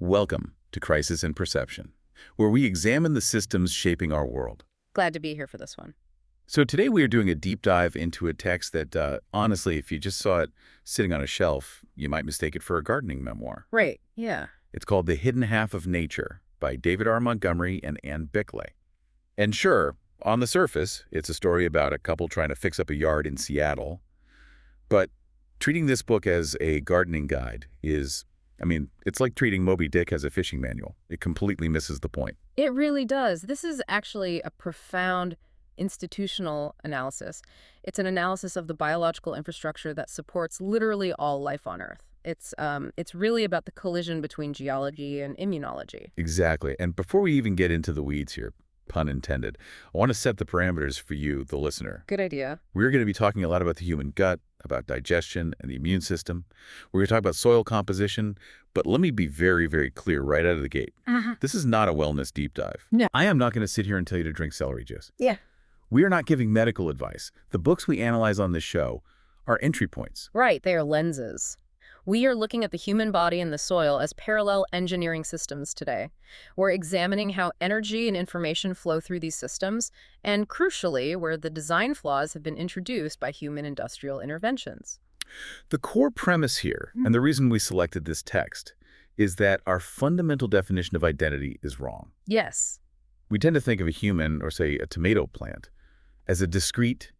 Welcome to Crisis in Perception, where we examine the systems shaping our world. Glad to be here for this one. So today we are doing a deep dive into a text that, honestly, if you just saw it sitting on a shelf, you might mistake it for a gardening memoir. Right, yeah. It's called The Hidden Half of Nature by David R. Montgomery and Anne Biklé. And sure, on the surface, it's a story about a couple trying to fix up a yard in Seattle. But treating this book as a gardening guide is, it's like treating Moby Dick as a fishing manual. It completely misses the point. It really does. This is actually a profound institutional analysis. It's an analysis of the biological infrastructure that supports literally all life on Earth. It's really about the collision between geology and immunology. Exactly. And before we even get into the weeds here, pun intended, I want to set the parameters for you, the listener. Good idea. We're going to be talking a lot about the human gut, about digestion and the immune system. We're going to talk about soil composition, but let me be very, very clear right out of the gate. This is not a wellness deep dive. No. I am not going to sit here and tell you to drink celery juice. Yeah. We are not giving medical advice. The books we analyze on this show are entry points. Right, they are lenses. We are looking at the human body and the soil as parallel engineering systems today. We're examining how energy and information flow through these systems, and crucially, where the design flaws have been introduced by human industrial interventions. The core premise here, and the reason we selected this text, is that our fundamental definition of identity is wrong. Yes. We tend to think of a human, or say a tomato plant, as a discrete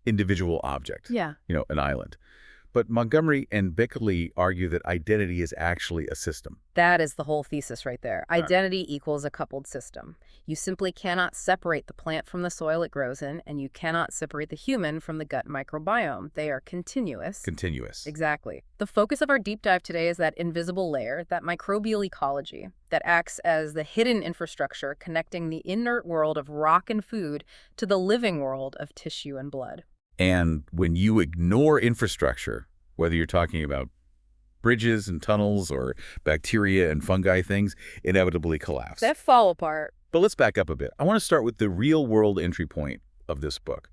individual object. Yeah. An island. But Montgomery and Biklé argue that identity is actually a system. That is the whole thesis right there. Identity equals a coupled system. You simply cannot separate the plant from the soil it grows in, and you cannot separate the human from the gut microbiome. They are continuous. Continuous. Exactly. The focus of our deep dive today is that invisible layer, that microbial ecology, that acts as the hidden infrastructure connecting the inert world of rock and food to the living world of tissue and blood. And when you ignore infrastructure, whether you're talking about bridges and tunnels or bacteria and fungi, things inevitably collapse. That fall apart. But let's back up a bit. I want to start with the real-world entry point of this book.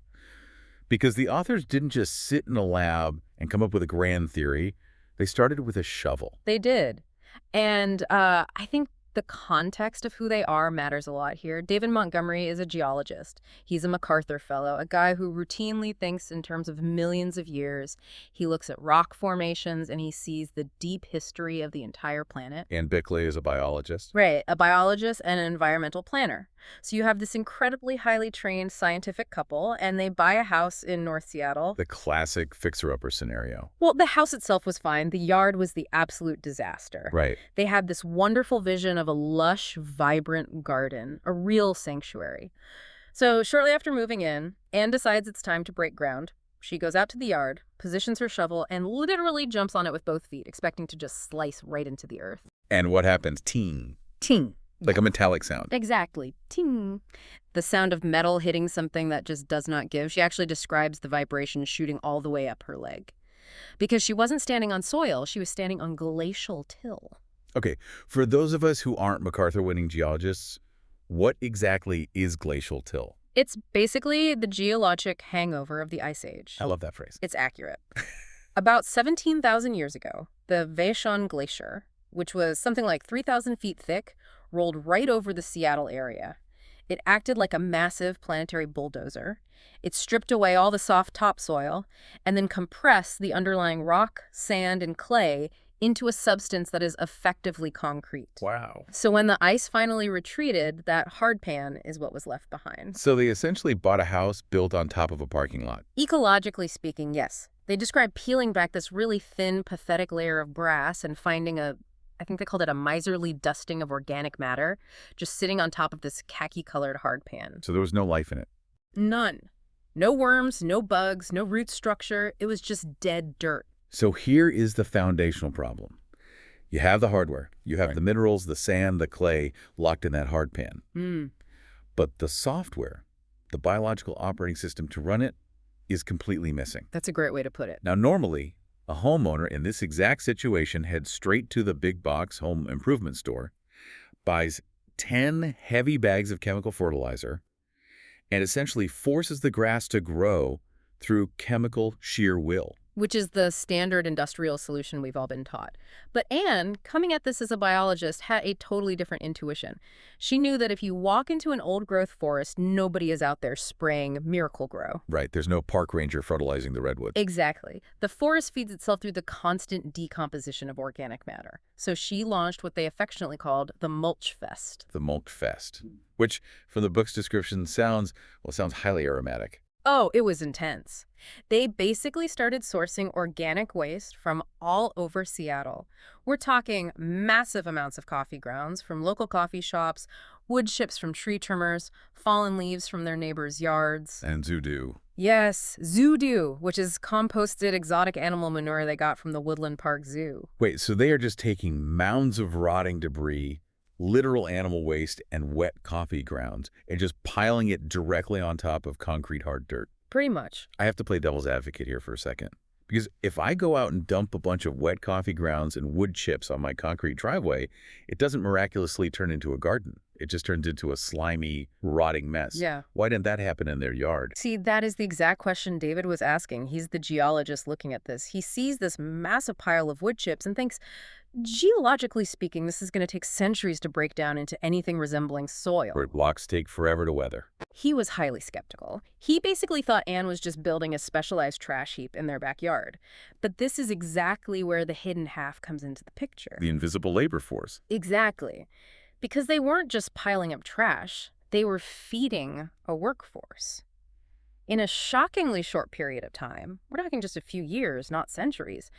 Because the authors didn't just sit in a lab and come up with a grand theory. They started with a shovel. They did. And I think the context of who they are matters a lot here. David Montgomery is a geologist. He's a MacArthur Fellow, a guy who routinely thinks in terms of millions of years. He looks at rock formations and he sees the deep history of the entire planet. And Biklé is a biologist. Right, a biologist and an environmental planner. So you have this incredibly highly trained scientific couple, and they buy a house in North Seattle. The classic fixer-upper scenario. Well, the house itself was fine. The yard was the absolute disaster. Right. They had this wonderful vision of a lush, vibrant garden, a real sanctuary. So shortly after moving in, Anne decides it's time to break ground. She goes out to the yard, positions her shovel, and literally jumps on it with both feet, expecting to just slice right into the earth. And what happens? Ting. Ting. Like a metallic sound. Exactly. Ting. The sound of metal hitting something that just does not give. She actually describes the vibration shooting all the way up her leg. Because she wasn't standing on soil, she was standing on glacial till. Okay, for those of us who aren't MacArthur-winning geologists, what exactly is glacial till? It's basically the geologic hangover of the Ice Age. I love that phrase. It's accurate. About 17,000 years ago, the Vashon Glacier, which was something like 3,000 feet thick, rolled right over the Seattle area. It acted like a massive planetary bulldozer. It stripped away all the soft topsoil and then compressed the underlying rock, sand, and clay into a substance that is effectively concrete. Wow. So when the ice finally retreated, that hardpan is what was left behind. So they essentially bought a house built on top of a parking lot. Ecologically speaking, yes. They describe peeling back this really thin, pathetic layer of brass and finding I think they called it a miserly dusting of organic matter, just sitting on top of this khaki-colored hardpan. So there was no life in it. None. No worms, no bugs, no root structure. It was just dead dirt. So here is the foundational problem. You have the hardware. You have the minerals, the sand, the clay locked in that hardpan. But the software, the biological operating system to run it, is completely missing. That's a great way to put it. Now, normally, a homeowner in this exact situation heads straight to the big box home improvement store, buys 10 heavy bags of chemical fertilizer, and essentially forces the grass to grow through chemical sheer will. which is the standard industrial solution we've all been taught. But Anne, coming at this as a biologist, had a totally different intuition. She knew that if you walk into an old-growth forest, nobody is out there spraying Miracle Grow. Right, there's no park ranger fertilizing the redwoods. Exactly. The forest feeds itself through the constant decomposition of organic matter. So she launched what they affectionately called the Mulch Fest. The Mulch Fest, which, from the book's description, sounds highly aromatic. Oh, it was intense. They basically started sourcing organic waste from all over Seattle. We're talking massive amounts of coffee grounds from local coffee shops, wood chips from tree trimmers, fallen leaves from their neighbors' yards. And Zoodoo. Yes, Zoodoo, which is composted exotic animal manure they got from the Woodland Park Zoo. Wait, so they are just taking mounds of rotting debris, literal animal waste, and wet coffee grounds, and just piling it directly on top of concrete hard dirt. Pretty much. I have to play devil's advocate here for a second. Because if I go out and dump a bunch of wet coffee grounds and wood chips on my concrete driveway, it doesn't miraculously turn into a garden. It just turns into a slimy, rotting mess. Yeah. Why didn't that happen in their yard? See, that is the exact question David was asking. He's the geologist looking at this. He sees this massive pile of wood chips and thinks, geologically speaking, this is going to take centuries to break down into anything resembling soil. Where blocks take forever to weather. He was highly skeptical. He basically thought Anne was just building a specialized trash heap in their backyard. But this is exactly where the hidden half comes into the picture. The invisible labor force. Exactly. Because they weren't just piling up trash, they were feeding a workforce. In a shockingly short period of time, we're talking just a few years, not centuries,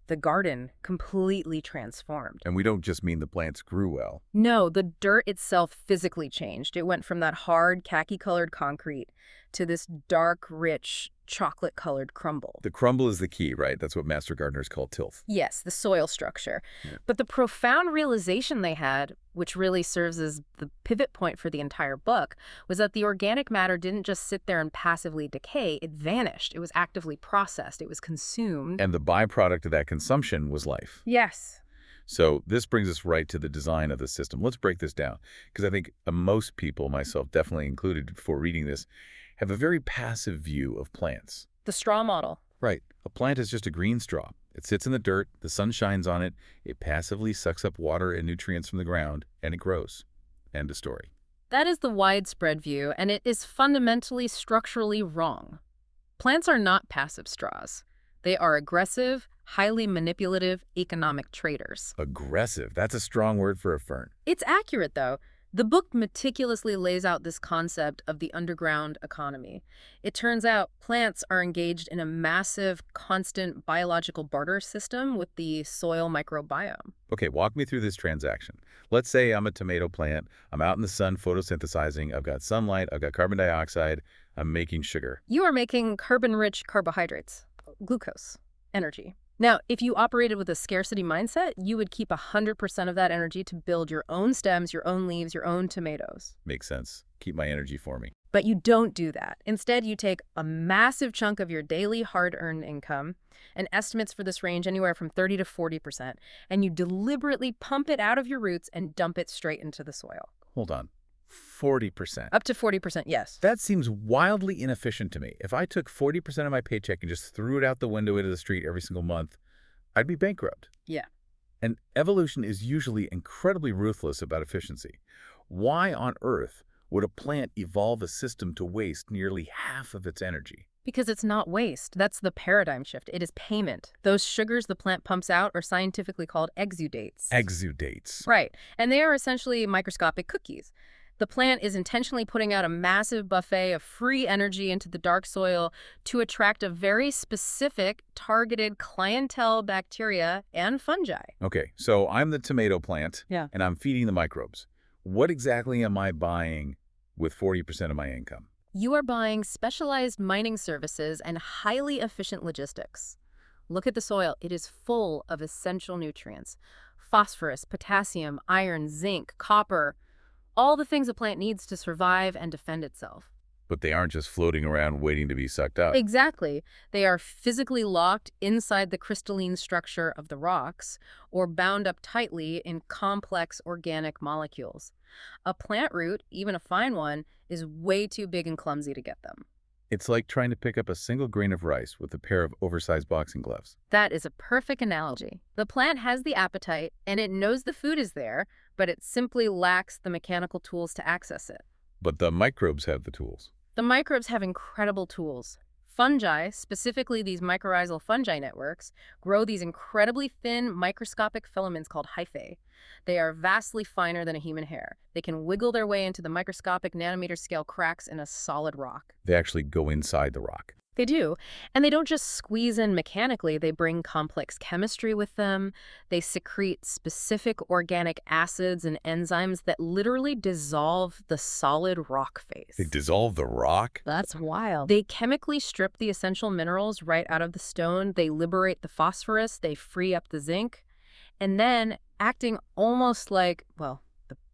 the garden completely transformed. And we don't just mean the plants grew well. No, the dirt itself physically changed. It went from that hard, khaki-colored concrete to this dark, rich, chocolate-colored crumble. The crumble is the key, right? That's what master gardeners call tilth. Yes, the soil structure. Yeah. But the profound realization they had, which really serves as the pivot point for the entire book, was that the organic matter didn't just sit there and passively decay. It vanished. It was actively processed. It was consumed. And the byproduct of that consumption was life. Yes. So this brings us right to the design of the system. Let's break this down, because I think most people, myself definitely included before reading this, have a very passive view of plants. The straw model. Right. A plant is just a green straw. It sits in the dirt, the sun shines on it, it passively sucks up water and nutrients from the ground, and it grows. End of story. That is the widespread view, and it is fundamentally structurally wrong. Plants are not passive straws. They are aggressive, highly manipulative economic traders. Aggressive. That's a strong word for a fern. It's accurate, though. The book meticulously lays out this concept of the underground economy. It turns out plants are engaged in a massive, constant biological barter system with the soil microbiome. Okay, walk me through this transaction. Let's say I'm a tomato plant. I'm out in the sun photosynthesizing. I've got sunlight. I've got carbon dioxide. I'm making sugar. You are making carbon-rich carbohydrates, glucose, energy. Now, if you operated with a scarcity mindset, you would keep 100% of that energy to build your own stems, your own leaves, your own tomatoes. Makes sense. Keep my energy for me. But you don't do that. Instead, you take a massive chunk of your daily hard-earned income, and estimates for this range anywhere from 30 to 40%, and you deliberately pump it out of your roots and dump it straight into the soil. Hold on. 40%. Up to 40%, yes. That seems wildly inefficient to me. If I took 40% of my paycheck and just threw it out the window into the street every single month, I'd be bankrupt. Yeah. And evolution is usually incredibly ruthless about efficiency. Why on earth would a plant evolve a system to waste nearly half of its energy? Because it's not waste. That's the paradigm shift. It is payment. Those sugars the plant pumps out are scientifically called exudates. Exudates. Right. And they are essentially microscopic cookies. The plant is intentionally putting out a massive buffet of free energy into the dark soil to attract a very specific, targeted clientele bacteria and fungi. Okay, so I'm the tomato plant, Yeah. and I'm feeding the microbes. What exactly am I buying with 40% of my income? You are buying specialized mining services and highly efficient logistics. Look at the soil. It is full of essential nutrients. Phosphorus, potassium, iron, zinc, copper, all the things a plant needs to survive and defend itself. But they aren't just floating around waiting to be sucked up. Exactly. They are physically locked inside the crystalline structure of the rocks or bound up tightly in complex organic molecules. A plant root, even a fine one, is way too big and clumsy to get them. It's like trying to pick up a single grain of rice with a pair of oversized boxing gloves. That is a perfect analogy. The plant has the appetite and it knows the food is there, but it simply lacks the mechanical tools to access it. But the microbes have the tools. The microbes have incredible tools. Fungi, specifically these mycorrhizal fungi networks, grow these incredibly thin microscopic filaments called hyphae. They are vastly finer than a human hair. They can wiggle their way into the microscopic nanometer scale cracks in a solid rock. They actually go inside the rock. They do. And they don't just squeeze in mechanically. They bring complex chemistry with them. They secrete specific organic acids and enzymes that literally dissolve the solid rock phase. They dissolve the rock? That's wild. They chemically strip the essential minerals right out of the stone. They liberate the phosphorus. They free up the zinc. And then, acting almost like, well,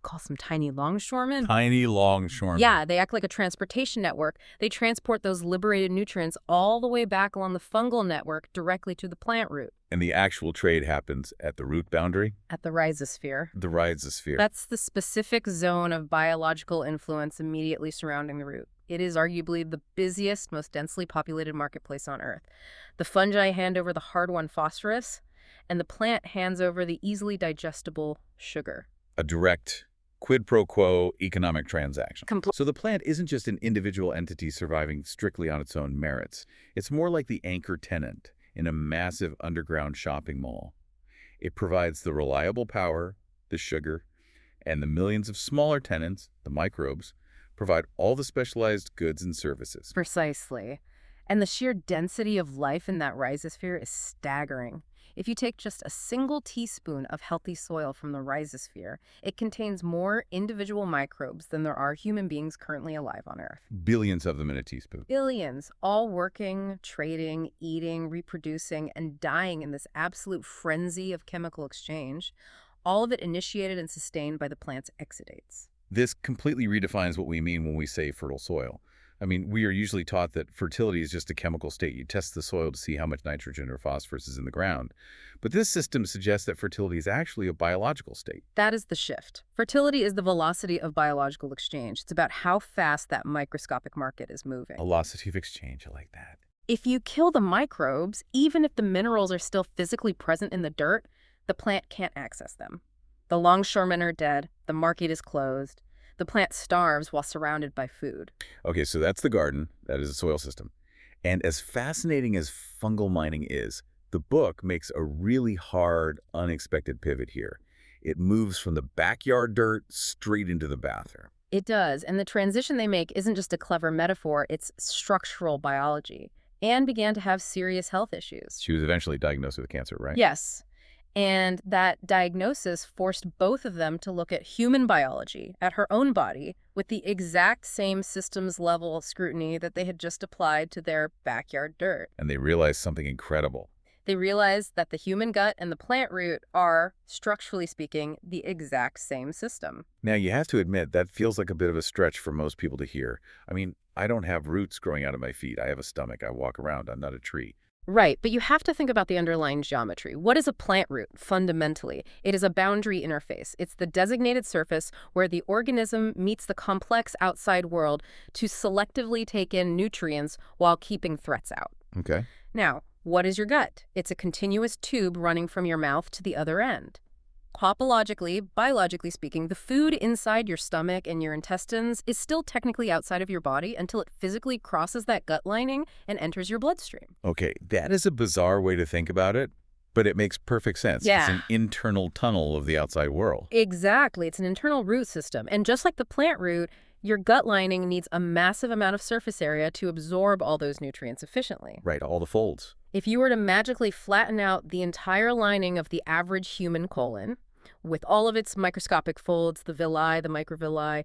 call some tiny longshoremen. Tiny longshoremen. Yeah, they act like a transportation network. They transport those liberated nutrients all the way back along the fungal network directly to the plant root. And the actual trade happens at the root boundary? At the rhizosphere. The rhizosphere. That's the specific zone of biological influence immediately surrounding the root. It is arguably the busiest, most densely populated marketplace on Earth. The fungi hand over the hard-won phosphorus, and the plant hands over the easily digestible sugar. A direct quid pro quo economic transaction. So the plant isn't just an individual entity surviving strictly on its own merits. It's more like the anchor tenant in a massive underground shopping mall. It provides the reliable power, the sugar, and the millions of smaller tenants, the microbes, provide all the specialized goods and services. Precisely. And the sheer density of life in that rhizosphere is staggering. If you take just a single teaspoon of healthy soil from the rhizosphere, it contains more individual microbes than there are human beings currently alive on Earth. Billions of them in a teaspoon. Billions, all working, trading, eating, reproducing, and dying in this absolute frenzy of chemical exchange, all of it initiated and sustained by the plant's exudates. This completely redefines what we mean when we say fertile soil. I mean, we are usually taught that fertility is just a chemical state. You test the soil to see how much nitrogen or phosphorus is in the ground. But this system suggests that fertility is actually a biological state. That is the shift. Fertility is the velocity of biological exchange. It's about how fast that microscopic market is moving. Velocity of exchange, I like that. If you kill the microbes, even if the minerals are still physically present in the dirt, the plant can't access them. The longshoremen are dead. The market is closed. The plant starves while surrounded by food. Okay, so that's the garden. That is a soil system. And as fascinating as fungal mining is, the book makes a really hard, unexpected pivot here. It moves from the backyard dirt straight into the bathroom. It does, and the transition they make isn't just a clever metaphor, it's structural biology. Anne began to have serious health issues. She was eventually diagnosed with cancer, right? Yes. And that diagnosis forced both of them to look at human biology, at her own body, with the exact same systems-level scrutiny that they had just applied to their backyard dirt. And they realized something incredible. They realized that the human gut and the plant root are, structurally speaking, the exact same system. Now, you have to admit, that feels like a bit of a stretch for most people to hear. I mean, I don't have roots growing out of my feet. I have a stomach. I walk around. I'm not a tree. Right, but you have to think about the underlying geometry. What is a plant root, fundamentally? It is a boundary interface. It's the designated surface where the organism meets the complex outside world to selectively take in nutrients while keeping threats out. Okay. Now, what is your gut? It's a continuous tube running from your mouth to the other end. Topologically, biologically speaking, the food inside your stomach and your intestines is still technically outside of your body until it physically crosses that gut lining and enters your bloodstream. Okay, that is a bizarre way to think about it, but it makes perfect sense. Yeah. It's an internal tunnel of the outside world. Exactly. It's an internal root system. And just like the plant root, your gut lining needs a massive amount of surface area to absorb all those nutrients efficiently. Right, all the folds. If you were to magically flatten out the entire lining of the average human colon, with all of its microscopic folds, the villi, the microvilli,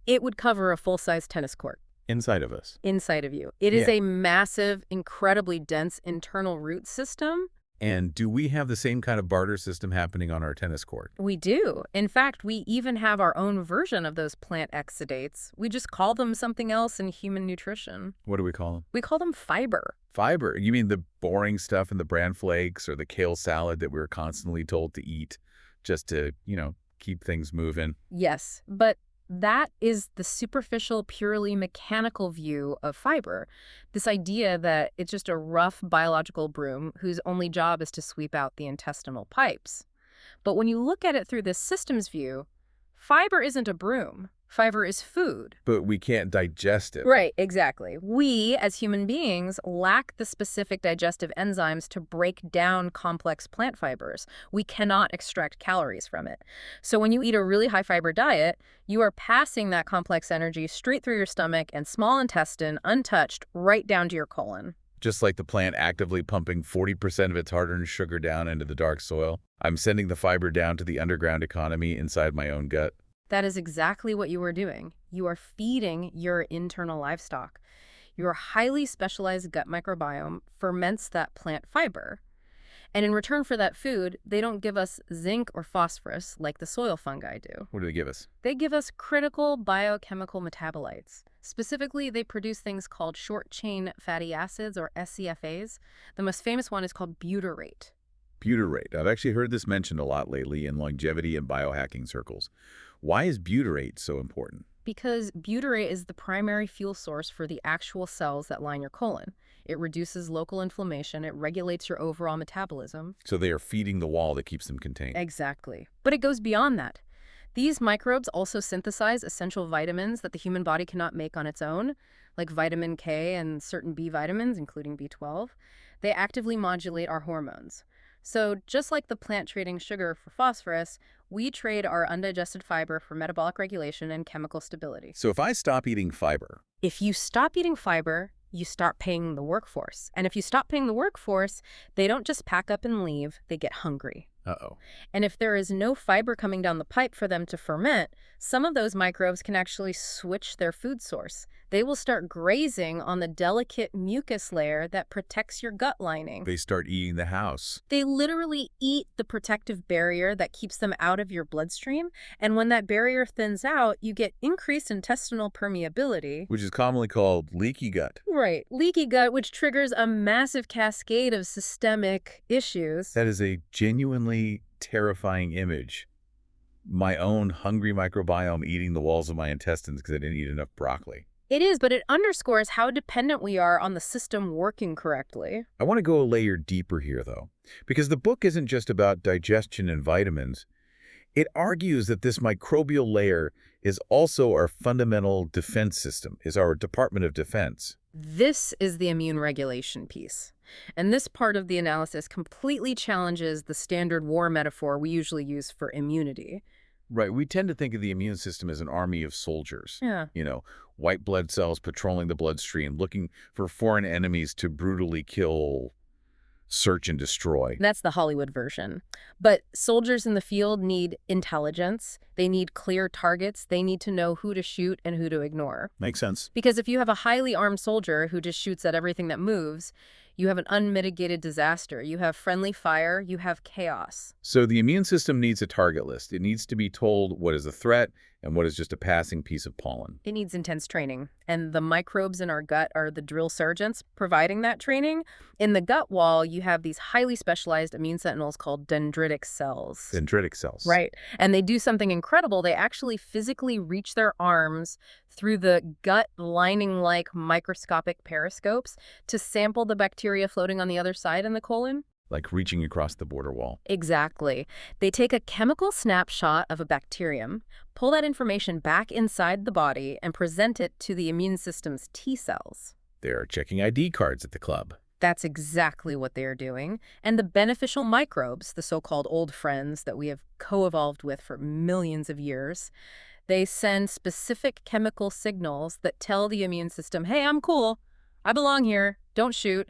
it would cover a full-size tennis court. Inside of us. Inside of you. It is a massive, incredibly dense internal root system. And do we have the same kind of barter system happening on our tennis court? We do. In fact, we even have our own version of those plant exudates. We just call them something else in human nutrition. What do we call them? We call them fiber. Fiber? You mean the boring stuff in the bran flakes or the kale salad that we were constantly told to eat just to, keep things moving? Yes, but that is the superficial, purely mechanical view of fiber. This idea that it's just a rough biological broom whose only job is to sweep out the intestinal pipes. But when you look at it through this systems view, fiber isn't a broom. Fiber is food. But we can't digest it. Right, exactly. We, as human beings, lack the specific digestive enzymes to break down complex plant fibers. We cannot extract calories from it. So when you eat a really high fiber diet, you are passing that complex energy straight through your stomach and small intestine, untouched, right down to your colon. Just like the plant actively pumping 40% of its hard-earned sugar down into the dark soil, I'm sending the fiber down to the underground economy inside my own gut. That is exactly what you are doing. You are feeding your internal livestock. Your highly specialized gut microbiome ferments that plant fiber. And in return for that food, they don't give us zinc or phosphorus like the soil fungi do. What do they give us? They give us critical biochemical metabolites. Specifically, they produce things called short-chain fatty acids, or SCFAs. The most famous one is called butyrate. Butyrate. I've actually heard this mentioned a lot lately in longevity and biohacking circles. Why is butyrate so important? Because butyrate is the primary fuel source for the actual cells that line your colon. It reduces local inflammation, it regulates your overall metabolism. So they are feeding the wall that keeps them contained. Exactly. But it goes beyond that. These microbes also synthesize essential vitamins that the human body cannot make on its own, like vitamin K and certain B vitamins, including B12. They actively modulate our hormones. So just like the plant trading sugar for phosphorus, we trade our undigested fiber for metabolic regulation and chemical stability. So if I stop eating fiber, If you stop eating fiber, you start paying the workforce. And if you stop paying the workforce, they don't just pack up and leave, they get hungry. uh-oh. And if there is no fiber coming down the pipe for them to ferment, some of those microbes can actually switch their food source. They will start grazing on the delicate mucus layer that protects your gut lining. They start eating the house. They literally eat the protective barrier that keeps them out of your bloodstream. And when that barrier thins out, you get increased intestinal permeability. Which is commonly called leaky gut. Right. Leaky gut, which triggers a massive cascade of systemic issues. That is a genuinely terrifying image. My own hungry microbiome eating the walls of my intestines because I didn't eat enough broccoli. It is, but it underscores how dependent we are on the system working correctly. I want to go a layer deeper here, though, because the book isn't just about digestion and vitamins. It argues that this microbial layer is also our fundamental defense system, is our Department of Defense. This is the immune regulation piece. And this part of the analysis completely challenges the standard war metaphor we usually use for immunity. Right, we tend to think of the immune system as an army of soldiers. Yeah. You know, white blood cells patrolling the bloodstream, looking for foreign enemies to brutally kill, search, and destroy. That's the Hollywood version. But soldiers in the field need intelligence. They need clear targets. They need to know who to shoot and who to ignore. Makes sense. Because if you have a highly armed soldier who just shoots at everything that moves, you have an unmitigated disaster. You have friendly fire. You have chaos. So the immune system needs a target list. It needs to be told what is a threat and what is just a passing piece of pollen. It needs intense training. And the microbes in our gut are the drill sergeants providing that training. In the gut wall, you have these highly specialized immune sentinels called dendritic cells. Dendritic cells. Right. And they do something incredible. They actually physically reach their arms through the gut lining-like microscopic periscopes to sample the bacteria floating on the other side in the colon. Like reaching across the border wall. Exactly. They take a chemical snapshot of a bacterium, pull that information back inside the body, and present it to the immune system's T cells. They're checking ID cards at the club. That's exactly what they are doing. And the beneficial microbes, the so-called old friends that we have co-evolved with for millions of years, they send specific chemical signals that tell the immune system, hey, I'm cool. I belong here. Don't shoot.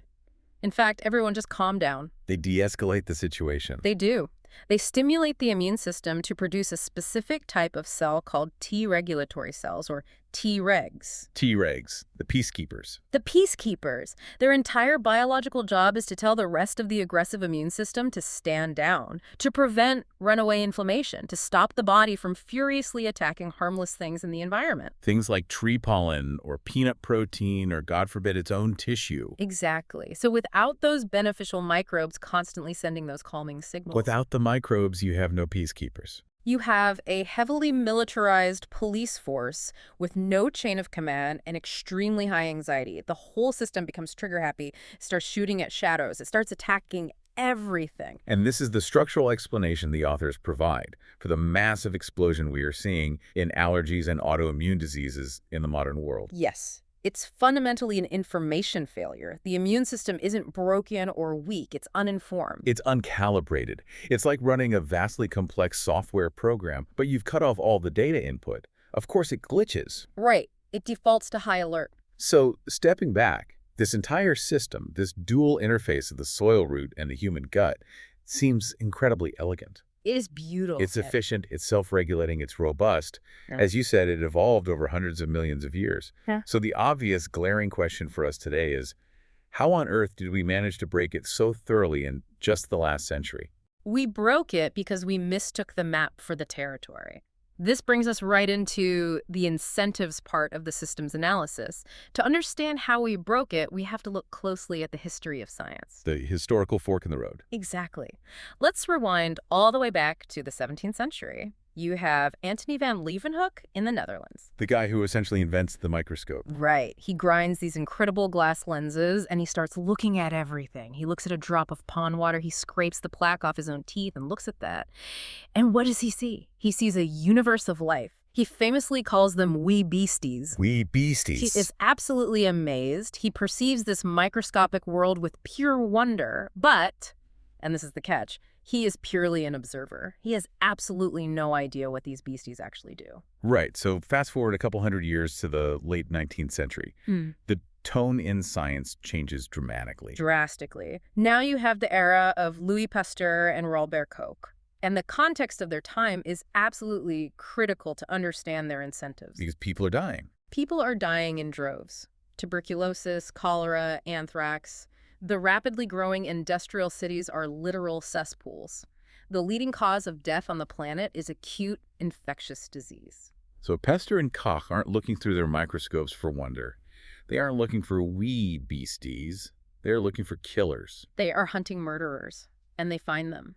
In fact, everyone just calm down. They de-escalate the situation. They do. They stimulate the immune system to produce a specific type of cell called T regulatory cells, or Tregs. Tregs, the peacekeepers. The peacekeepers. Their entire biological job is to tell the rest of the aggressive immune system to stand down, to prevent runaway inflammation, to stop the body from furiously attacking harmless things in the environment. Things like tree pollen or peanut protein or, God forbid, its own tissue. Exactly. So without those beneficial microbes constantly sending those calming signals, Without the microbes, you have no peacekeepers. You have a heavily militarized police force with no chain of command and extremely high anxiety. The whole system becomes trigger happy, starts shooting at shadows. It starts attacking everything. And this is the structural explanation the authors provide for the massive explosion we are seeing in allergies and autoimmune diseases in the modern world. Yes. It's fundamentally an information failure. The immune system isn't broken or weak. It's uninformed. It's uncalibrated. It's like running a vastly complex software program, but you've cut off all the data input. Of course, it glitches. Right. It defaults to high alert. So, stepping back, this entire system, this dual interface of the soil root and the human gut, seems incredibly elegant. It is beautiful. It's efficient, it's self-regulating, it's robust. Yeah. As you said, it evolved over hundreds of millions of years. Yeah. So the obvious, glaring question for us today is, how on earth did we manage to break it so thoroughly in just the last century? We broke it because we mistook the map for the territory. This brings us right into the incentives part of the systems analysis. To understand how we broke it, we have to look closely at the history of science. The historical fork in the road. Exactly. Let's rewind all the way back to the 17th century. You have Antony van Leeuwenhoek in the Netherlands. The guy who essentially invents the microscope. Right. He grinds these incredible glass lenses and he starts looking at everything. He looks at a drop of pond water, he scrapes the plaque off his own teeth and looks at that. And what does he see? He sees a universe of life. He famously calls them wee beasties. Wee beasties. He is absolutely amazed. He perceives this microscopic world with pure wonder, but, and this is the catch, he is purely an observer. He has absolutely no idea what these beasties actually do. Right. So fast forward a couple hundred years to the late 19th century. The tone in science changes dramatically. Drastically. Now you have the era of Louis Pasteur and Robert Koch. And the context of their time is absolutely critical to understand their incentives. Because people are dying. People are dying in droves. Tuberculosis, cholera, anthrax. The rapidly growing industrial cities are literal cesspools. The leading cause of death on the planet is acute infectious disease. So Pasteur and Koch aren't looking through their microscopes for wonder. They aren't looking for wee beasties. They're looking for killers. They are hunting murderers, and they find them.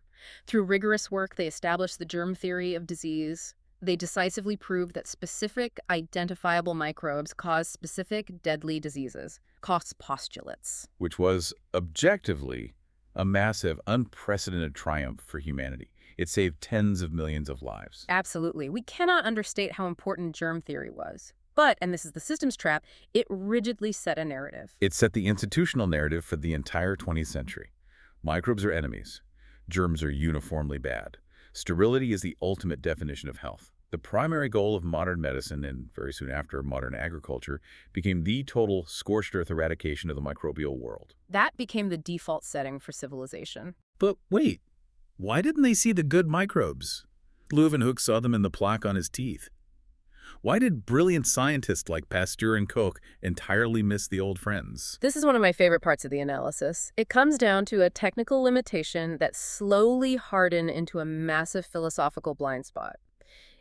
Through rigorous work, they establish the germ theory of disease. They decisively prove that specific identifiable microbes cause specific deadly diseases. Koch's postulates. Which was, objectively, a massive, unprecedented triumph for humanity. It saved tens of millions of lives. Absolutely. We cannot understate how important germ theory was. But, and this is the systems trap, it rigidly set a narrative. It set the institutional narrative for the entire 20th century. Microbes are enemies. Germs are uniformly bad. Sterility is the ultimate definition of health. The primary goal of modern medicine, and very soon after modern agriculture, became the total scorched earth eradication of the microbial world. That became the default setting for civilization. But wait, why didn't they see the good microbes? Leeuwenhoek saw them in the plaque on his teeth. Why did brilliant scientists like Pasteur and Koch entirely miss the old friends? This is one of my favorite parts of the analysis. It comes down to a technical limitation that slowly hardened into a massive philosophical blind spot.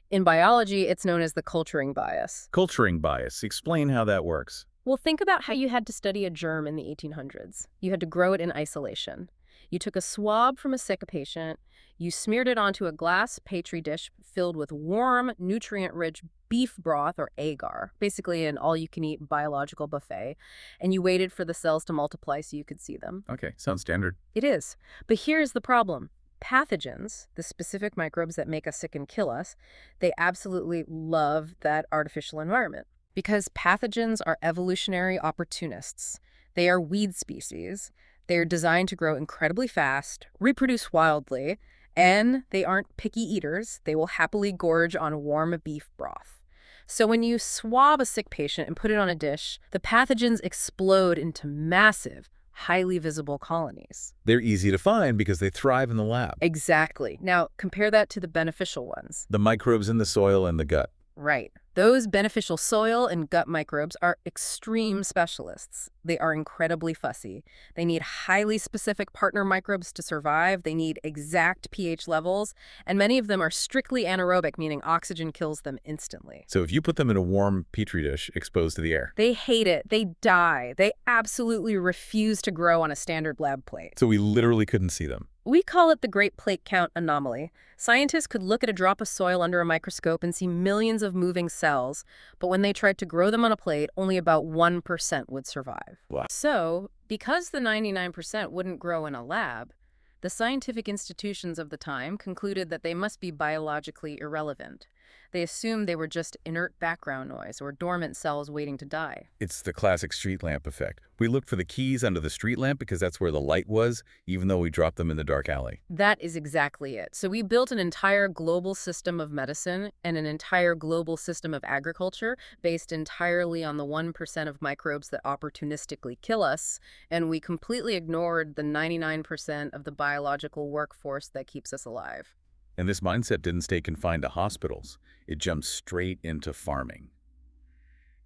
In biology, it's known as the culturing bias. Culturing bias. Explain how that works. Well, think about how you had to study a germ in the 1800s. You had to grow it in isolation. You took a swab from a sick patient, you smeared it onto a glass petri dish filled with warm, nutrient-rich beef broth, or agar, basically an all-you-can-eat biological buffet, and you waited for the cells to multiply so you could see them. Okay, sounds standard. It is. But here's the problem. Pathogens, the specific microbes that make us sick and kill us, they absolutely love that artificial environment. Because pathogens are evolutionary opportunists. They are weed species. They are designed to grow incredibly fast, reproduce wildly, and they aren't picky eaters. They will happily gorge on warm beef broth. So when you swab a sick patient and put it on a dish, the pathogens explode into massive, highly visible colonies. They're easy to find because they thrive in the lab. Exactly. Now, compare that to the beneficial ones. The microbes in the soil and the gut. Right. Those beneficial soil and gut microbes are extreme specialists. They are incredibly fussy. They need highly specific partner microbes to survive. They need exact pH levels. And many of them are strictly anaerobic, meaning oxygen kills them instantly. So if you put them in a warm petri dish exposed to the air. They hate it. They die. They absolutely refuse to grow on a standard lab plate. So we literally couldn't see them. We call it the Great Plate Count anomaly. Scientists could look at a drop of soil under a microscope and see millions of moving cells, but when they tried to grow them on a plate, only about 1% would survive. Wow. So, because the 99% wouldn't grow in a lab, the scientific institutions of the time concluded that they must be biologically irrelevant. They assumed they were just inert background noise or dormant cells waiting to die. It's the classic street lamp effect. We looked for the keys under the street lamp because that's where the light was, even though we dropped them in the dark alley. That is exactly it. So we built an entire global system of medicine and an entire global system of agriculture based entirely on the 1% of microbes that opportunistically kill us, and we completely ignored the 99% of the biological workforce that keeps us alive. And this mindset didn't stay confined to hospitals. It jumped straight into farming.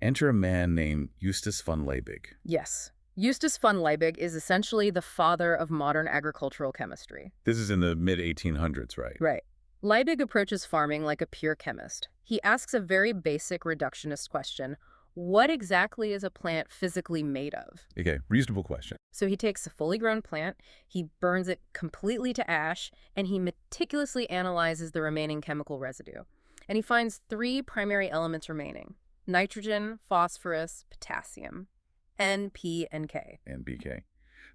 Enter a man named Justus von Liebig. Yes. Justus von Liebig is essentially the father of modern agricultural chemistry. This is in the mid-1800s, right? Right. Liebig approaches farming like a pure chemist. He asks a very basic reductionist question. What exactly is a plant physically made of? Okay, reasonable question. So he takes a fully grown plant, he burns it completely to ash, and he meticulously analyzes the remaining chemical residue. And he finds 3 primary elements remaining: nitrogen, phosphorus, potassium, N, P, and K. NPK.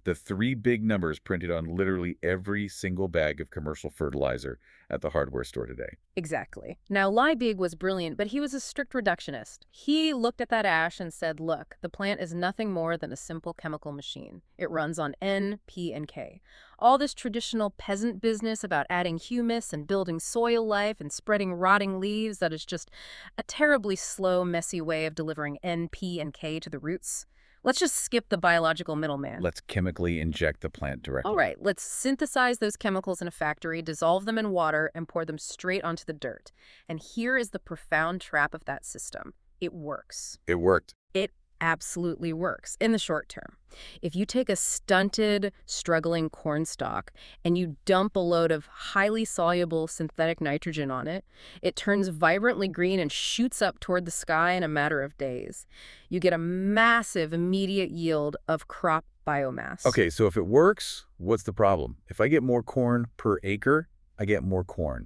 The 3 big numbers printed on literally every single bag of commercial fertilizer at the hardware store today. Exactly. Now, Liebig was brilliant, but he was a strict reductionist. He looked at that ash and said, look, the plant is nothing more than a simple chemical machine. It runs on N, P, and K. All this traditional peasant business about adding humus and building soil life and spreading rotting leaves, that is just a terribly slow, messy way of delivering N, P, and K to the roots. Let's just skip the biological middleman. Let's chemically inject the plant directly. All right, let's synthesize those chemicals in a factory, dissolve them in water, and pour them straight onto the dirt. And here is the profound trap of that system. It works. It worked. It absolutely works in the short term. If you take a stunted, struggling corn stalk and you dump a load of highly soluble synthetic nitrogen on it, it turns vibrantly green and shoots up toward the sky in a matter of days. You get a massive immediate yield of crop biomass. Okay, so if it works, what's the problem? If I get more corn per acre, I get more corn.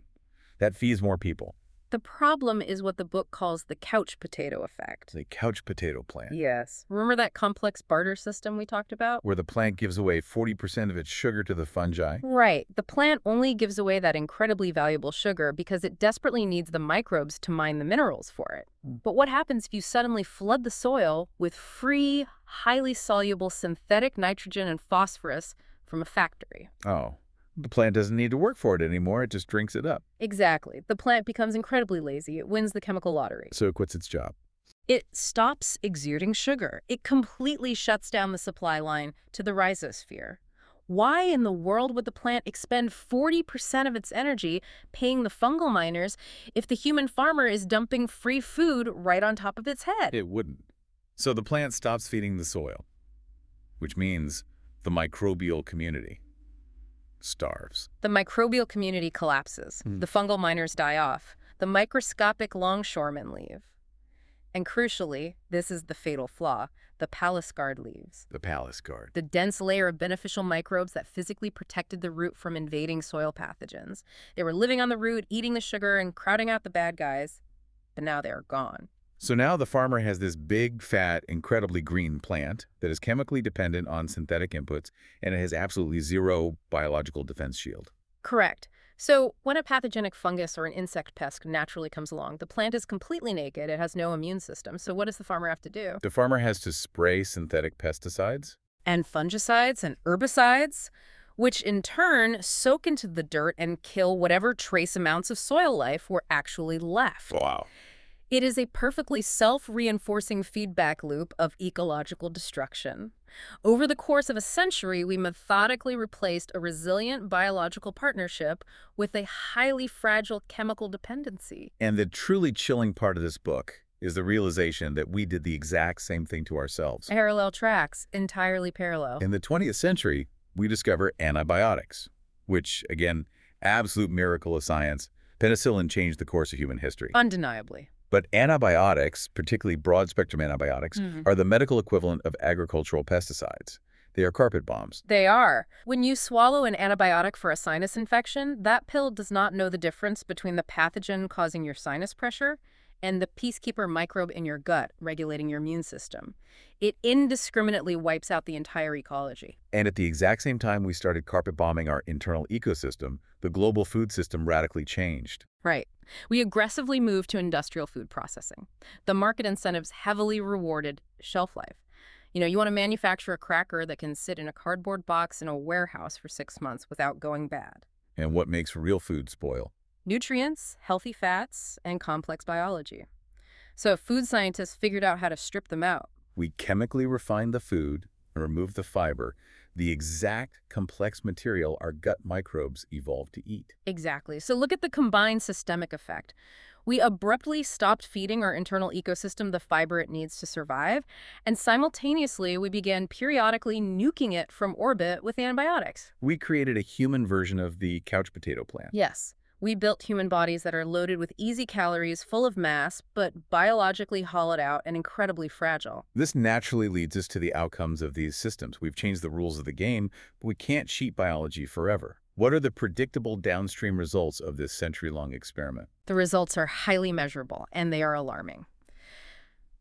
That feeds more people. The problem is what the book calls the couch potato effect. The couch potato plant. Yes. Remember that complex barter system we talked about? Where the plant gives away 40% of its sugar to the fungi. Right. The plant only gives away that incredibly valuable sugar because it desperately needs the microbes to mine the minerals for it. But what happens if you suddenly flood the soil with free, highly soluble synthetic nitrogen and phosphorus from a factory? Oh. The plant doesn't need to work for it anymore. It just drinks it up. Exactly. The plant becomes incredibly lazy. It wins the chemical lottery. So it quits its job. It stops exuding sugar. It completely shuts down the supply line to the rhizosphere. Why in the world would the plant expend 40% of its energy paying the fungal miners if the human farmer is dumping free food right on top of its head? It wouldn't. So the plant stops feeding the soil, which means the microbial community starves. The microbial community collapses. The fungal miners die off. The microscopic longshoremen leave. And crucially, this is the fatal flaw, the palace guard leaves. The palace guard. The dense layer of beneficial microbes that physically protected the root from invading soil pathogens. They were living on the root, eating the sugar, and crowding out the bad guys. But now they are gone. So now the farmer has this big, fat, incredibly green plant that is chemically dependent on synthetic inputs, and it has absolutely zero biological defense shield. Correct. So when a pathogenic fungus or an insect pest naturally comes along, the plant is completely naked. It has no immune system. So what does the farmer have to do? The farmer has to spray synthetic pesticides. And fungicides and herbicides, which in turn soak into the dirt and kill whatever trace amounts of soil life were actually left. Wow. It is a perfectly self-reinforcing feedback loop of ecological destruction. Over the course of a century, we methodically replaced a resilient biological partnership with a highly fragile chemical dependency. And the truly chilling part of this book is the realization that we did the exact same thing to ourselves. Parallel tracks, entirely parallel. In the 20th century, we discover antibiotics, which, again, absolute miracle of science. Penicillin changed the course of human history. Undeniably. But antibiotics, particularly broad-spectrum antibiotics, are the medical equivalent of agricultural pesticides. They are carpet bombs. They are. When you swallow an antibiotic for a sinus infection, that pill does not know the difference between the pathogen causing your sinus pressure and the peacekeeper microbe in your gut regulating your immune system. It indiscriminately wipes out the entire ecology. And at the exact same time we started carpet bombing our internal ecosystem, the global food system radically changed. Right. We aggressively moved to industrial food processing. The market incentives heavily rewarded shelf life. You want to manufacture a cracker that can sit in a cardboard box in a warehouse for 6 months without going bad. And what makes real food spoil? Nutrients, healthy fats, and complex biology. So food scientists figured out how to strip them out. We chemically refine the food and remove the fiber, the exact complex material our gut microbes evolved to eat. Exactly. So look at the combined systemic effect. We abruptly stopped feeding our internal ecosystem the fiber it needs to survive, and simultaneously we began periodically nuking it from orbit with antibiotics. We created a human version of the couch potato plant. Yes. We built human bodies that are loaded with easy calories, full of mass, but biologically hollowed out and incredibly fragile. This naturally leads us to the outcomes of these systems. We've changed the rules of the game, but we can't cheat biology forever. What are the predictable downstream results of this century-long experiment? The results are highly measurable, and they are alarming.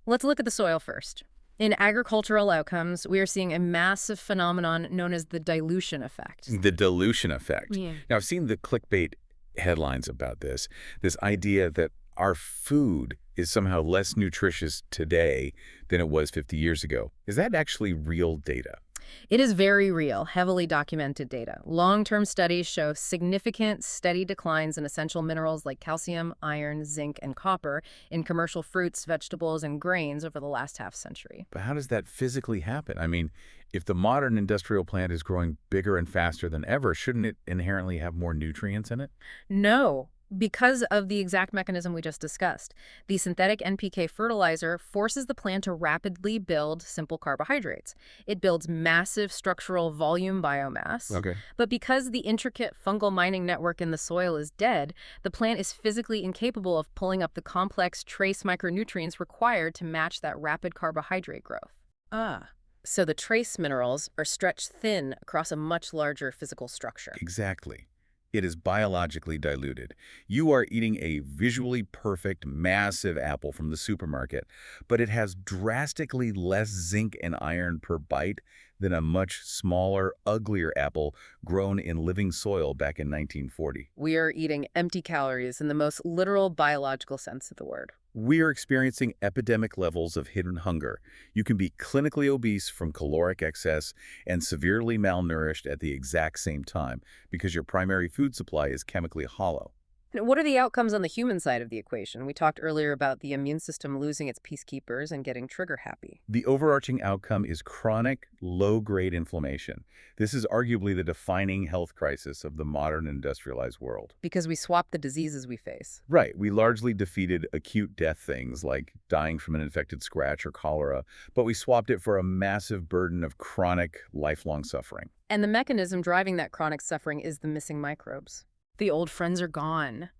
Let's look at the soil first. In agricultural outcomes, we are seeing a massive phenomenon known as the dilution effect. The dilution effect. Yeah. Now, I've seen the clickbait headlines about this idea that our food is somehow less nutritious today than it was 50 years ago. Is that actually real data? It is very real, heavily documented data. Long-term studies show significant, steady declines in essential minerals like calcium, iron, zinc, and copper in commercial fruits, vegetables, and grains over the last half-century. But how does that physically happen? I mean, if the modern industrial plant is growing bigger and faster than ever, shouldn't it inherently have more nutrients in it? No. Because of the exact mechanism we just discussed. The synthetic NPK fertilizer forces the plant to rapidly build simple carbohydrates. It builds massive structural volume biomass. Okay. But because the intricate fungal mining network in the soil is dead, the plant is physically incapable of pulling up the complex trace micronutrients required to match that rapid carbohydrate growth. So the trace minerals are stretched thin across a much larger physical structure. Exactly. It is biologically diluted. You are eating a visually perfect, massive apple from the supermarket, but it has drastically less zinc and iron per bite than a much smaller, uglier apple grown in living soil back in 1940. We are eating empty calories in the most literal biological sense of the word. We are experiencing epidemic levels of hidden hunger. You can be clinically obese from caloric excess and severely malnourished at the exact same time because your primary food supply is chemically hollow. What are the outcomes on the human side of the equation? We talked earlier about the immune system losing its peacekeepers and getting trigger happy. The overarching outcome is chronic, low-grade inflammation. This is arguably the defining health crisis of the modern industrialized world. Because we swap the diseases we face. Right. We largely defeated acute death things like dying from an infected scratch or cholera, but we swapped it for a massive burden of chronic, lifelong suffering. And the mechanism driving that chronic suffering is the missing microbes. The old friends are gone.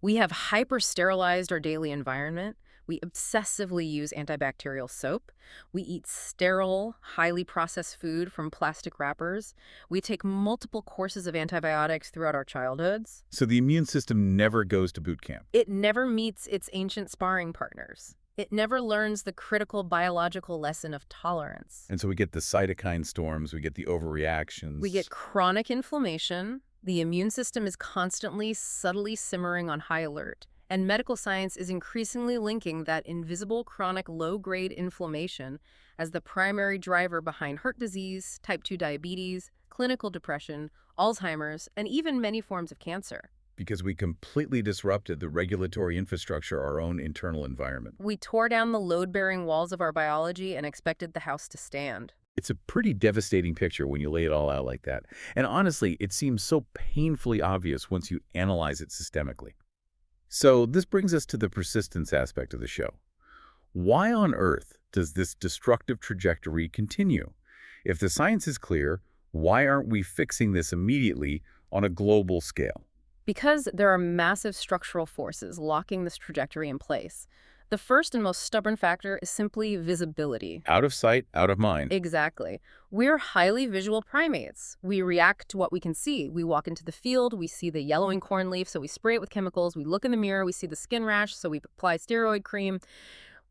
We have hyper-sterilized our daily environment. We obsessively use antibacterial soap. We eat sterile, highly processed food from plastic wrappers. We take multiple courses of antibiotics throughout our childhoods. So the immune system never goes to boot camp. It never meets its ancient sparring partners. It never learns the critical biological lesson of tolerance. And so we get the cytokine storms, we get the overreactions. We get chronic inflammation. The immune system is constantly, subtly simmering on high alert, and medical science is increasingly linking that invisible chronic low-grade inflammation as the primary driver behind heart disease, type 2 diabetes, clinical depression, Alzheimer's, and even many forms of cancer. Because we completely disrupted the regulatory infrastructure, our own internal environment. We tore down the load-bearing walls of our biology and expected the house to stand. It's a pretty devastating picture when you lay it all out like that. And honestly, it seems so painfully obvious once you analyze it systemically. So this brings us to the persistence aspect of the show. Why on earth does this destructive trajectory continue? If the science is clear, why aren't we fixing this immediately on a global scale? Because there are massive structural forces locking this trajectory in place. The first and most stubborn factor is simply visibility. Out of sight, out of mind. Exactly. We're highly visual primates. We react to what we can see. We walk into the field, we see the yellowing corn leaf, so we spray it with chemicals. We look in the mirror, we see the skin rash, so we apply steroid cream.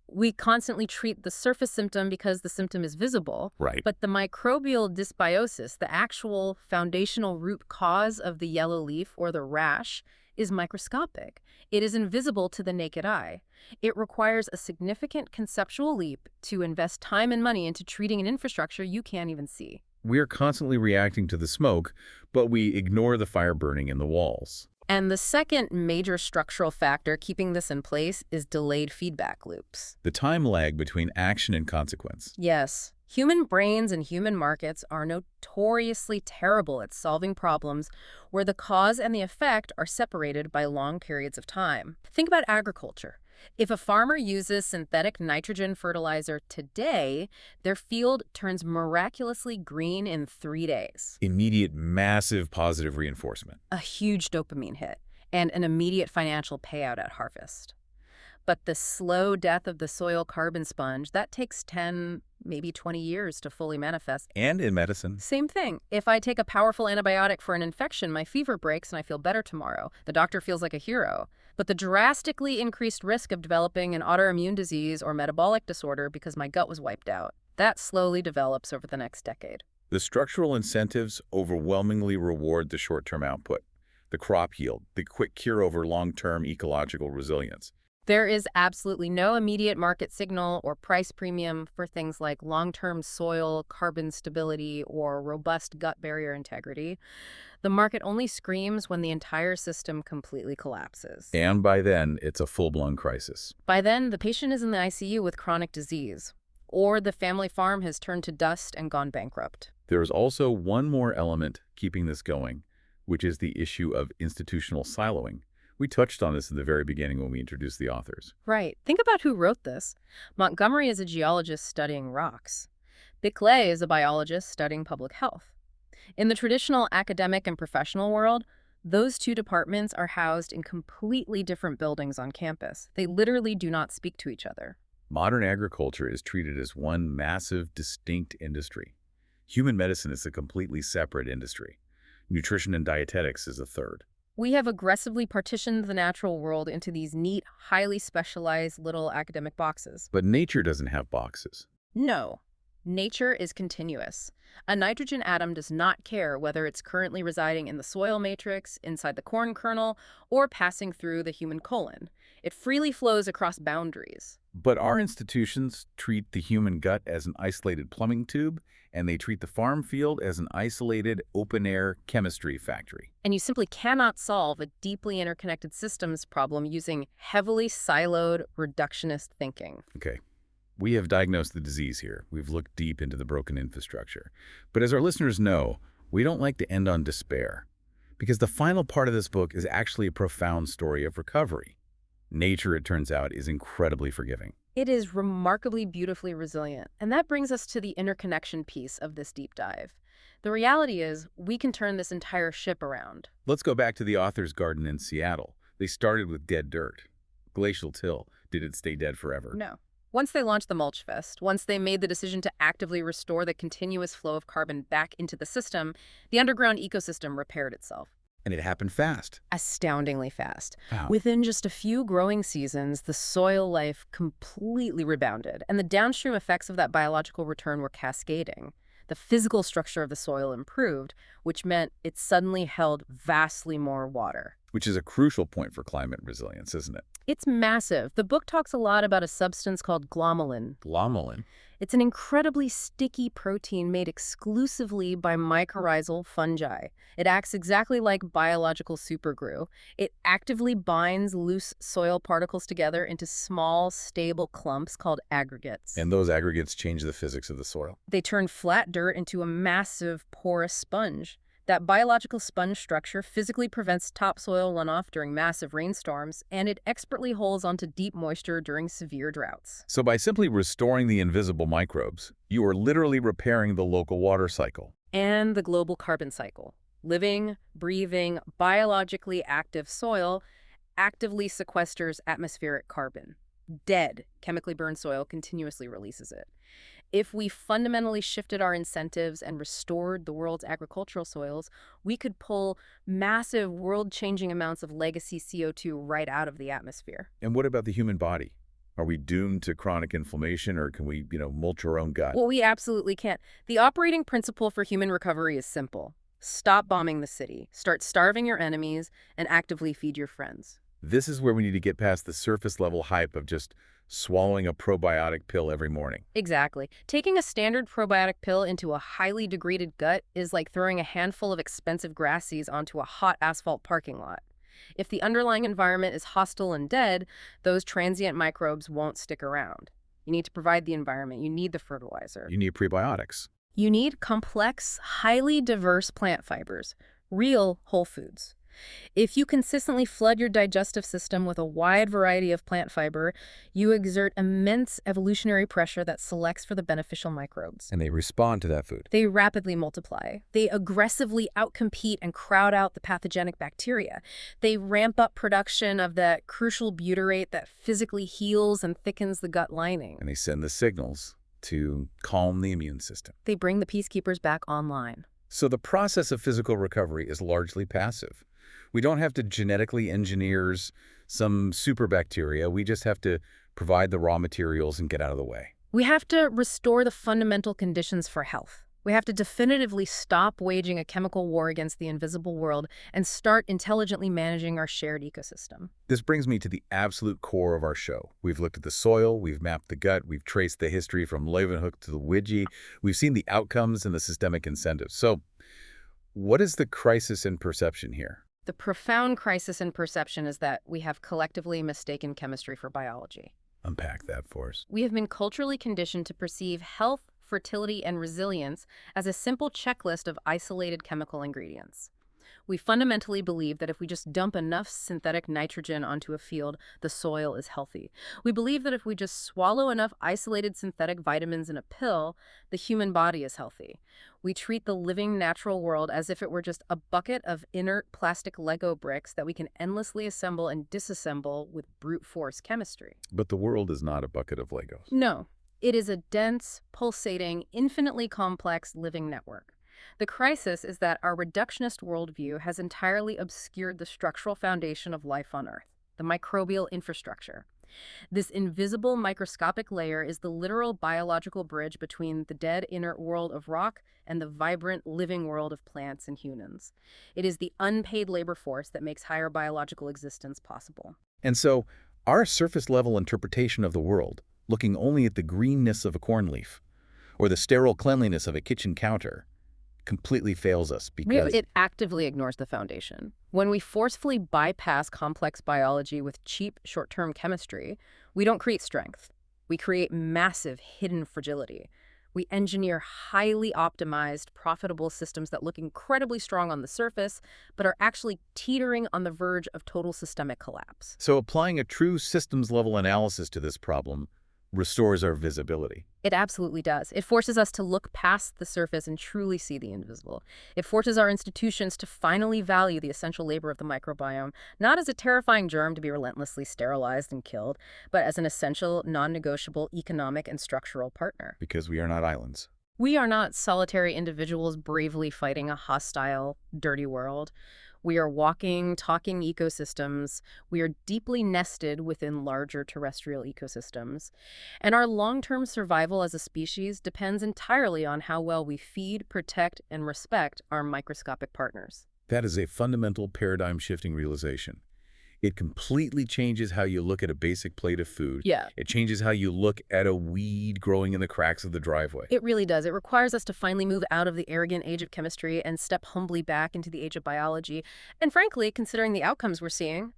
We constantly treat the surface symptom because the symptom is visible. Right. But the microbial dysbiosis, the actual foundational root cause of the yellow leaf or the rash, is microscopic. It is invisible to the naked eye. It requires a significant conceptual leap to invest time and money into treating an infrastructure you can't even see. We're constantly reacting to the smoke, but we ignore the fire burning in the walls. And the second major structural factor keeping this in place is delayed feedback loops. The time lag between action and consequence. Yes, human brains and human markets are notoriously terrible at solving problems where the cause and the effect are separated by long periods of time. Think about agriculture. If a farmer uses synthetic nitrogen fertilizer today, their field turns miraculously green in 3 days. Immediate, massive positive reinforcement. A huge dopamine hit, and an immediate financial payout at harvest. But the slow death of the soil carbon sponge, that takes 10, maybe 20 years to fully manifest. And in medicine. Same thing. If I take a powerful antibiotic for an infection, my fever breaks and I feel better tomorrow. The doctor feels like a hero. But the drastically increased risk of developing an autoimmune disease or metabolic disorder because my gut was wiped out, that slowly develops over the next decade. The structural incentives overwhelmingly reward the short-term output, the crop yield, the quick cure over long-term ecological resilience. There is absolutely no immediate market signal or price premium for things like long-term soil, carbon stability, or robust gut barrier integrity. The market only screams when the entire system completely collapses. And by then, it's a full-blown crisis. By then, the patient is in the ICU with chronic disease, or the family farm has turned to dust and gone bankrupt. There is also one more element keeping this going, which is the issue of institutional siloing. We touched on this in the very beginning when we introduced the authors. Right. Think about who wrote this. Montgomery is a geologist studying rocks. Biklé is a biologist studying public health. In the traditional academic and professional world, those two departments are housed in completely different buildings on campus. They literally do not speak to each other. Modern agriculture is treated as one massive, distinct industry. Human medicine is a completely separate industry. Nutrition and dietetics is a third. We have aggressively partitioned the natural world into these neat, highly specialized little academic boxes. But nature doesn't have boxes. No. Nature is continuous. A nitrogen atom does not care whether it's currently residing in the soil matrix, inside the corn kernel, or passing through the human colon. It freely flows across boundaries. But our institutions treat the human gut as an isolated plumbing tube, and they treat the farm field as an isolated, open-air chemistry factory. And you simply cannot solve a deeply interconnected systems problem using heavily siloed, reductionist thinking. Okay. We have diagnosed the disease here. We've looked deep into the broken infrastructure. But as our listeners know, we don't like to end on despair, because the final part of this book is actually a profound story of recovery. Nature, it turns out, is incredibly forgiving. It is remarkably beautifully resilient, and that brings us to the interconnection piece of this deep dive. The reality is, we can turn this entire ship around. Let's go back to the author's garden in Seattle. They started with dead dirt. Glacial till. Did it stay dead forever? No. Once they launched the mulch fest, once they made the decision to actively restore the continuous flow of carbon back into the system, the underground ecosystem repaired itself. And it happened fast. Astoundingly fast. Wow. Within just a few growing seasons, the soil life completely rebounded, and the downstream effects of that biological return were cascading. The physical structure of the soil improved, which meant it suddenly held vastly more water. Which is a crucial point for climate resilience, isn't it? It's massive. The book talks a lot about a substance called glomalin. Glomalin. It's an incredibly sticky protein made exclusively by mycorrhizal fungi. It acts exactly like biological superglue. It actively binds loose soil particles together into small, stable clumps called aggregates. And those aggregates change the physics of the soil. They turn flat dirt into a massive, porous sponge. That biological sponge structure physically prevents topsoil runoff during massive rainstorms, and it expertly holds onto deep moisture during severe droughts. So by simply restoring the invisible microbes, you are literally repairing the local water cycle. And the global carbon cycle. Living, breathing, biologically active soil actively sequesters atmospheric carbon. Dead, chemically burned soil continuously releases it. If we fundamentally shifted our incentives and restored the world's agricultural soils, we could pull massive world-changing amounts of legacy CO2 right out of the atmosphere. And what about the human body? Are we doomed to chronic inflammation, or can we, mulch our own gut? Well, we absolutely can't. The operating principle for human recovery is simple. Stop bombing the city, start starving your enemies, and actively feed your friends. This is where we need to get past the surface-level hype of just swallowing a probiotic pill every morning. Exactly. Taking a standard probiotic pill into a highly degraded gut is like throwing a handful of expensive grass seeds onto a hot asphalt parking lot. If the underlying environment is hostile and dead, those transient microbes won't stick around. You need to provide the environment. You need the fertilizer. You need prebiotics. You need complex, highly diverse plant fibers, real whole foods. If you consistently flood your digestive system with a wide variety of plant fiber, you exert immense evolutionary pressure that selects for the beneficial microbes. And they respond to that food. They rapidly multiply. They aggressively outcompete and crowd out the pathogenic bacteria. They ramp up production of that crucial butyrate that physically heals and thickens the gut lining. And they send the signals to calm the immune system. They bring the peacekeepers back online. So the process of physical recovery is largely passive. We don't have to genetically engineer some super bacteria. We just have to provide the raw materials and get out of the way. We have to restore the fundamental conditions for health. We have to definitively stop waging a chemical war against the invisible world and start intelligently managing our shared ecosystem. This brings me to the absolute core of our show. We've looked at the soil, we've mapped the gut, we've traced the history from Leeuwenhoek to the Ouija, we've seen the outcomes and the systemic incentives. So what is the crisis in perception here? The profound crisis in perception is that we have collectively mistaken chemistry for biology. Unpack that for us. We have been culturally conditioned to perceive health, fertility, and resilience as a simple checklist of isolated chemical ingredients. We fundamentally believe that if we just dump enough synthetic nitrogen onto a field, the soil is healthy. We believe that if we just swallow enough isolated synthetic vitamins in a pill, the human body is healthy. We treat the living natural world as if it were just a bucket of inert plastic Lego bricks that we can endlessly assemble and disassemble with brute force chemistry. But the world is not a bucket of Legos. No, it is a dense, pulsating, infinitely complex living network. The crisis is that our reductionist worldview has entirely obscured the structural foundation of life on Earth, the microbial infrastructure. This invisible microscopic layer is the literal biological bridge between the dead inert world of rock and the vibrant living world of plants and humans. It is the unpaid labor force that makes higher biological existence possible. And so, our surface-level interpretation of the world, looking only at the greenness of a corn leaf or the sterile cleanliness of a kitchen counter, completely fails us because it actively ignores the foundation. When we forcefully bypass complex biology with cheap short-term chemistry, we don't create strength. We create massive hidden fragility. We engineer highly optimized, profitable systems that look incredibly strong on the surface, but are actually teetering on the verge of total systemic collapse. So applying a true systems-level analysis to this problem restores our visibility. It absolutely does. It forces us to look past the surface and truly see the invisible. It forces our institutions to finally value the essential labor of the microbiome, not as a terrifying germ to be relentlessly sterilized and killed, but as an essential, non-negotiable economic and structural partner. Because we are not islands. We are not solitary individuals bravely fighting a hostile, dirty world. We are walking, talking ecosystems. We are deeply nested within larger terrestrial ecosystems. And our long-term survival as a species depends entirely on how well we feed, protect, and respect our microscopic partners. That is a fundamental paradigm-shifting realization. It completely changes how you look at a basic plate of food. Yeah. It changes how you look at a weed growing in the cracks of the driveway. It really does. It requires us to finally move out of the arrogant age of chemistry and step humbly back into the age of biology. And frankly, considering the outcomes we're seeing,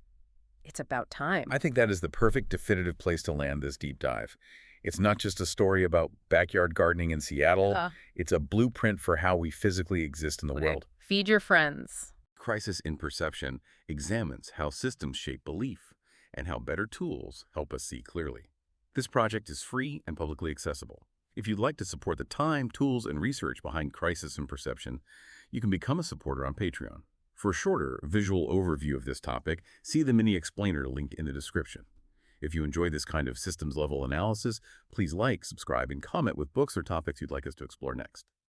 it's about time. I think that is the perfect definitive place to land this deep dive. It's not just a story about backyard gardening in Seattle. It's a blueprint for how we physically exist in the world. Feed your friends. Crisis in Perception examines how systems shape belief and how better tools help us see clearly. This project is free and publicly accessible. If you'd like to support the time, tools, and research behind Crisis in Perception, you can become a supporter on Patreon. For a shorter visual overview of this topic, see the mini explainer link in the description. If you enjoy this kind of systems-level analysis, please like, subscribe, and comment with books or topics you'd like us to explore next.